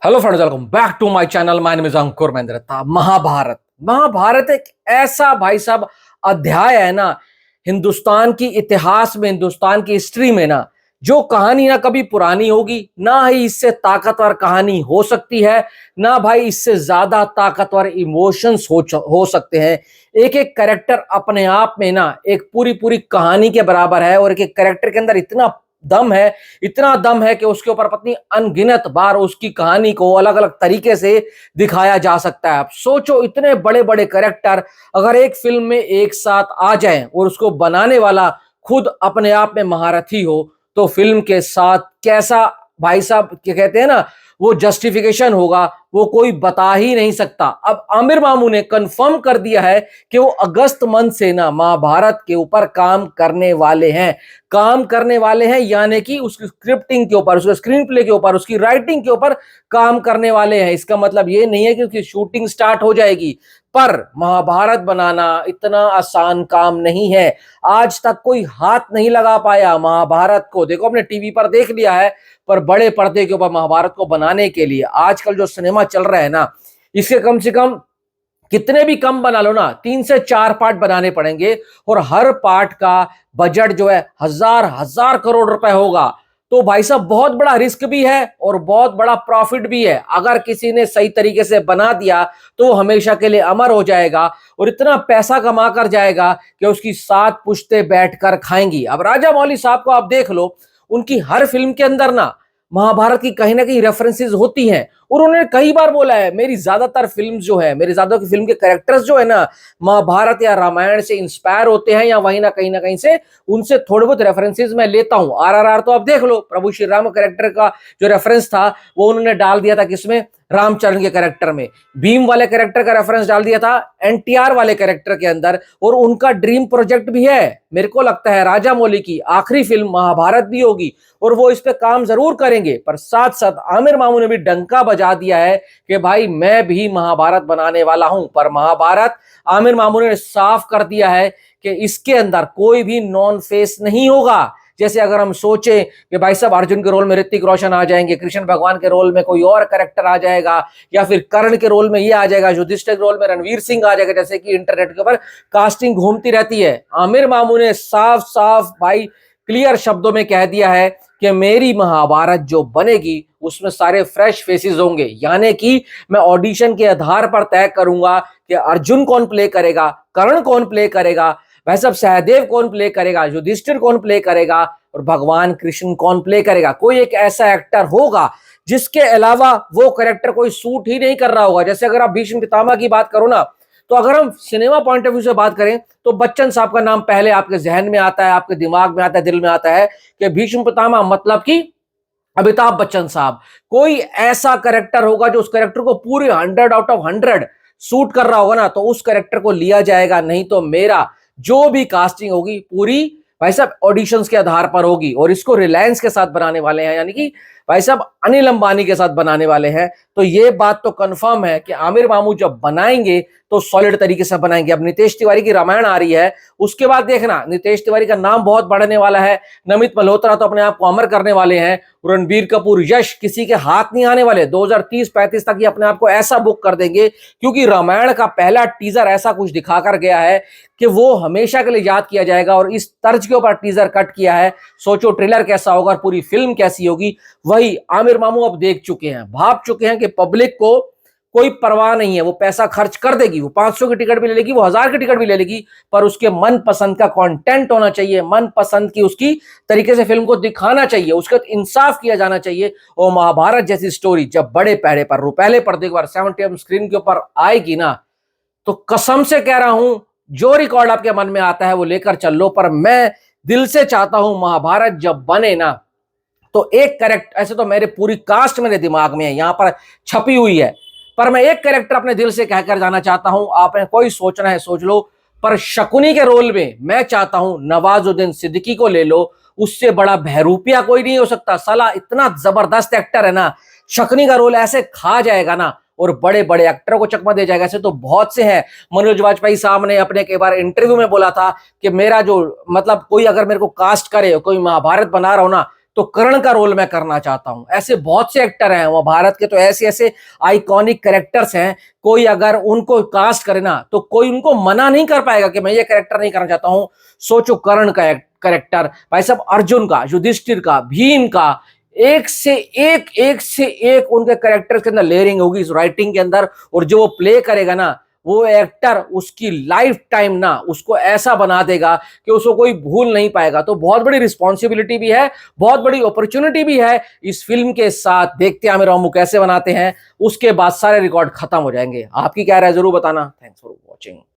Hello friends, welcome back to my channel. My name is Ankur Mahendra. Mahabharat Mahabharat एक ऐसा भाई साहब अध्याय है ना हिंदुस्तान की इतिहास में, हिंदुस्तान की हिस्ट्री में ना, जो कहानी ना कभी पुरानी होगी, ना ही इससे ताकतवर कहानी हो सकती है, ना भाई इससे ज्यादा ताकतवर इमोशंस हो सकते हैं। एक एक कैरेक्टर अपने आप में ना एक पूरी पूरी कहानी के बराबर है, और एक एक कैरेक्टर के अंदर दम है इतना दम है कि उसके ऊपर पत्नी अनगिनत बार उसकी कहानी को अलग अलग तरीके से दिखाया जा सकता है। अब सोचो, इतने बड़े बड़े कैरेक्टर अगर एक फिल्म में एक साथ आ जाएं और उसको बनाने वाला खुद अपने आप में महारथी हो, तो फिल्म के साथ कैसा भाई साहब क्या कहते हैं ना, वो जस्टिफिकेशन होगा, वो कोई बता ही नहीं सकता। अब आमिर मामू ने कंफर्म कर दिया है कि वो अगस्त मंथ से ना महाभारत के ऊपर काम करने वाले हैं, यानी कि उसकी स्क्रिप्टिंग के ऊपर, उसके स्क्रीन प्ले के ऊपर, उसकी राइटिंग के ऊपर काम करने वाले हैं। इसका मतलब ये नहीं है कि उसकी शूटिंग स्टार्ट हो जाएगी, पर महाभारत बनाना इतना आसान काम नहीं है। आज तक कोई हाथ नहीं लगा पाया महाभारत को। देखो, अपने टीवी पर देख लिया है, पर बड़े पर्दे के ऊपर महाभारत को बनाने के लिए आजकल जो सिनेमा चल रहा है ना, इसके कम से कम कितने भी कम बना लो ना, 3 से 4 पार्ट बनाने पड़ेंगे, और हर पार्ट का बजट जो है हजार हजार करोड़ रुपए होगा। तो भाई साहब, बहुत बड़ा रिस्क भी है और बहुत बड़ा प्रॉफिट भी है। अगर किसी ने सही तरीके से बना दिया तो वो हमेशा के लिए अमर हो जाएगा और इतना पैसा कमा कर जाएगा कि उसकी 7 पुश्तें बैठकर खाएंगी। अब राजा मौली साहब को आप देख लो, उनकी हर फिल्म के अंदर ना महाभारत की कहीं ना कहीं रेफरेंसेस होती हैं, और उन्होंने कई बार बोला है, मेरी ज्यादातर फिल्म जो है, मेरी ज्यादा की फिल्म के कैरेक्टर्स जो है ना, महाभारत या रामायण से इंस्पायर होते हैं, या वहीं ना कहीं से उनसे थोड़े बहुत रेफरेंसेस मैं लेता हूं। आरआरआर तो आप देख लो, प्रभु श्री राम कैरेक्टर का जो रेफरेंस था वो उन्होंने डाल दिया था किसमें, रामचरण के कैरेक्टर में। भीम वाले कैरेक्टर का रेफरेंस डाल दिया था एनटीआर वाले कैरेक्टर के अंदर, और उनका ड्रीम प्रोजेक्ट भी है, मेरे को लगता है राजा मौली की आखिरी फिल्म महाभारत भी होगी, और वो इस पे काम जरूर करेंगे। पर साथ साथ आमिर मामू ने भी डंका बजा दिया है कि भाई मैं भी महाभारत बनाने वाला हूं। पर महाभारत आमिर मामू ने साफ कर दिया है कि इसके अंदर कोई भी नॉन फेस नहीं होगा। जैसे अगर हम सोचें कि भाई साहब अर्जुन के रोल में ऋतिक रोशन आ जाएंगे, कृष्ण भगवान के रोल में कोई और कैरेक्टर आ जाएगा, या फिर कर्ण के रोल में ये आ जाएगा, युधिष्ठिर के रोल में रणवीर सिंह आ जाएगा, जैसे कि इंटरनेट के ऊपर कास्टिंग घूमती रहती है। आमिर मामू ने साफ साफ भाई क्लियर शब्दों में कह दिया है कि मेरी महाभारत जो बनेगी उसमें सारे फ्रेश फेसेस होंगे, यानी कि मैं ऑडिशन के आधार पर तय करूंगा कि अर्जुन कौन प्ले करेगा, कर्ण कौन प्ले करेगा, वह सब सहदेव कौन प्ले करेगा, युधिष्ठिर कौन प्ले करेगा, और भगवान कृष्ण कौन प्ले करेगा। कोई एक ऐसा एक्टर होगा जिसके अलावा वो कैरेक्टर कोई सूट ही नहीं कर रहा होगा। जैसे अगर आप भीष्म पितामह की बात करो ना, तो अगर हम सिनेमा पॉइंट ऑफ व्यू से बात करें तो बच्चन साहब का नाम पहले आपके जहन में आता है, आपके दिमाग में आता है, दिल में आता है कि भीष्म पितामह मतलब कि अमिताभ बच्चन साहब। कोई ऐसा कैरेक्टर होगा जो उस कैरेक्टर को पूरे 100 आउट ऑफ 100 सूट कर रहा होगा ना, तो उस कैरेक्टर को लिया जाएगा। नहीं तो मेरा जो भी कास्टिंग होगी पूरी भाई साहब ऑडिशंस के आधार पर होगी, और इसको रिलायंस के साथ बनाने वाले हैं, यानी कि भाई साहब अनिल अंबानी के साथ बनाने वाले हैं। तो ये बात तो कंफर्म है कि आमिर मामू जब बनाएंगे तो सॉलिड तरीके से बनाएंगे। अब नितेश तिवारी की रामायण आ रही है, उसके बाद देखना नितेश तिवारी का नाम बहुत बढ़ने वाला है। नमित मल्होत्रा तो अपने आप को अमर करने वाले हैं, रणबीर कपूर, यश किसी के हाथ नहीं आने वाले। 2030-35 तक ये अपने आप को ऐसा बुक कर देंगे, क्योंकि रामायण का पहला टीजर ऐसा कुछ दिखाकर गया है कि वो हमेशा के लिए याद किया जाएगा, और इस तर्ज के ऊपर टीजर कट किया है। सोचो ट्रेलर कैसा होगा और पूरी फिल्म कैसी होगी। वही आमिर मामू अब देख चुके हैं, भाप चुके हैं कि पब्लिक को कोई परवाह नहीं है, वो पैसा खर्च कर देगी, वो 500 की टिकट भी ले लेगी, वो 1000 की टिकट भी ले लेगी, पर उसके मन पसंद का कंटेंट होना चाहिए, मन पसंद की उसकी तरीके से फिल्म को दिखाना चाहिए, उसके इंसाफ किया जाना चाहिए। और महाभारत जैसी स्टोरी जब बड़े पहले पर पहले पर्दे के ऊपर 70 स्क्रीन के ऊपर आएगी ना, तो कसम से कह रहा हूं, जो रिकॉर्ड आपके मन में आता है वो लेकर चल लो। पर मैं दिल से चाहता हूं महाभारत जब बने ना, तो एक कैरेक्टर, ऐसे तो मेरे पूरी कास्ट मेरे दिमाग में है, यहां पर छपी हुई है, पर मैं एक कैरेक्टर अपने दिल से कहकर जाना चाहता हूं। आपने कोई सोचना है सोच लो, पर शकुनी के रोल में मैं चाहता हूं नवाजुद्दीन सिद्दीकी को ले लो। उससे बड़ा बहरूपिया कोई नहीं हो सकता। साला इतना जबरदस्त एक्टर है ना, शकुनी का रोल ऐसे खा जाएगा ना, और बड़े बड़े एक्टरों को चकमा दे जाएगा। ऐसे तो बहुत से हैं। मनोज वाजपेयी साहब ने अपने एक बार इंटरव्यू में बोला था कि मेरा जो मतलब कोई अगर मेरे को कास्ट करे, कोई महाभारत बना रहा हो ना, तो कर्ण का रोल मैं करना चाहता हूं। ऐसे बहुत से एक्टर हैं, वो भारत के तो ऐसे ऐसे आइकॉनिक कैरेक्टर्स हैं, कोई अगर उनको कास्ट करे ना तो कोई उनको मना नहीं कर पाएगा कि मैं ये कैरेक्टर नहीं करना चाहता हूं। सोचो कर्ण का कैरेक्टर, भाई साहब अर्जुन का, युधिष्ठिर का, भीम का, एक से एक उनके कैरेक्टर्स के अंदर लेयरिंग होगी इस राइटिंग के अंदर, और जो वो प्ले करेगा ना वो एक्टर उसकी लाइफ टाइम ना उसको ऐसा बना देगा कि उसको कोई भूल नहीं पाएगा। तो बहुत बड़ी रिस्पॉन्सिबिलिटी भी है, बहुत बड़ी अपॉर्चुनिटी भी है इस फिल्म के साथ। देखते हैं आमिर रामू कैसे बनाते हैं, उसके बाद सारे रिकॉर्ड खत्म हो जाएंगे। आपकी क्या राय जरूर बताना। Thanks for watching.